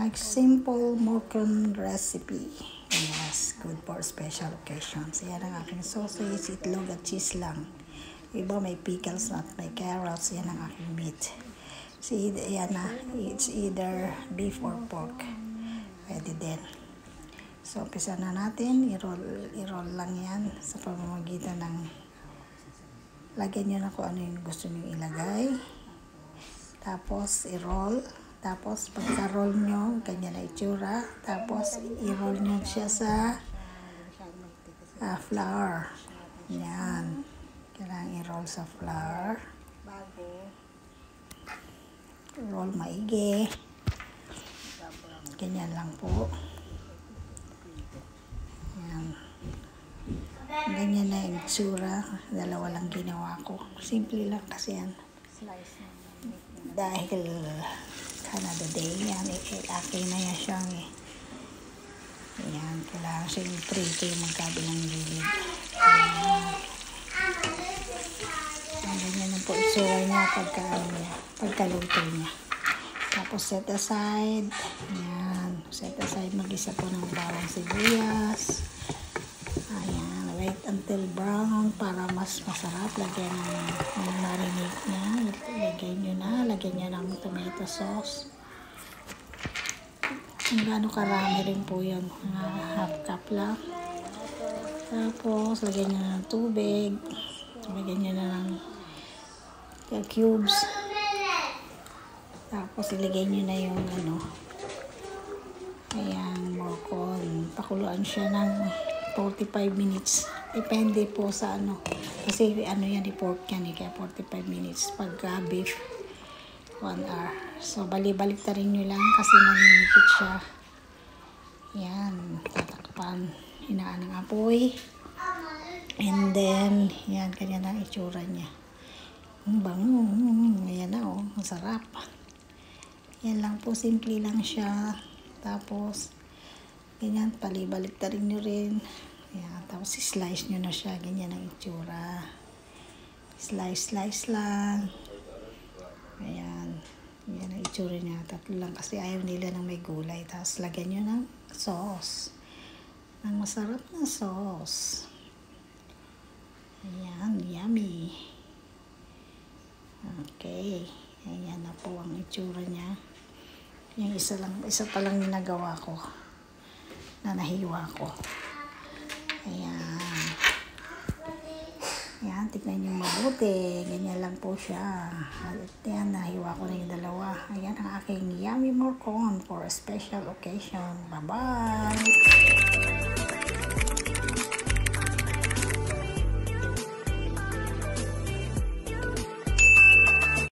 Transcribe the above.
like simple morcon recipe. Yes, good for special occasions. Yan ang aking sausage, itlog at cheese lang. Iba may pickles at may carrots. Yan ang aking meat. See, yan na. It's either beef or pork. Pwede din. So, umpisa na natin. I-roll lang yan sa pamamagitan ng lagyan nyo na kung ano yung gusto nyo ilagay. Tapos, i-roll. Tapos, pagka-roll nyo, ganyan na itsura. Tapos, i-roll nyo siya sa flour. Yan. Kailangan i-roll sa flour. Roll maigi. Ganyan lang po. Yan. Ganyan na yung itsura. Dalawa lang ginawa ko. Simple lang kasi yan. Dahil Canada Day, yan, akin na yan siyang yan, kailangan siya yung prito yung magkabilang gilid. Yan, ganyan ang po itsura niya pagkaluto niya. Tapos set aside, yan, set aside, mag-isa po ng bawang sibuyas. Ayan, wait until brown para mas masarap. Lagyan ng marinate niya. Lagyan nyo ng tomato sauce. Kung gaano karami rin po yun. Half cup lang. Tapos, lagyan nyo ng tubig. Lagyan nyo na ng cubes. Tapos, ilagay nyo na yung ayan, morcon. Pakuluan siya ng 45 minutes. Depende po sa kasi yan, pork yan kaya 45 minutes. Pagka beef, 1 hour. So, balik ta rin nyo lang kasi maninipit siya. Yan, tatakpan. Hinaan ng apoy. And then, yan, ganyan ang itsura niya. Ang bango. Ayan na, masarap. Yan lang po, simple lang siya. Tapos, ganyan, palibalik ta rin nyo rin. Ayan, tapos slice nyo na siya. Ganyan ang itsura. Slice lang. Ayan. Yan ang itsura niya. Tatlo lang kasi ayaw nila ng may gulay. Tapos lagyan nyo ng sauce. Ng masarap na sauce. Ayan. Yummy. Okay. Ayan na po ang itsura niya. Yung isa pa lang nagawa ko. Na nahiwa ko. Ayan. Ayan, tignan nyo mabuti. Ganyan lang po siya. At yan, nahiwa ko na yung dalawa. Ayan ang aking yummy morcon for a special occasion. Bye-bye!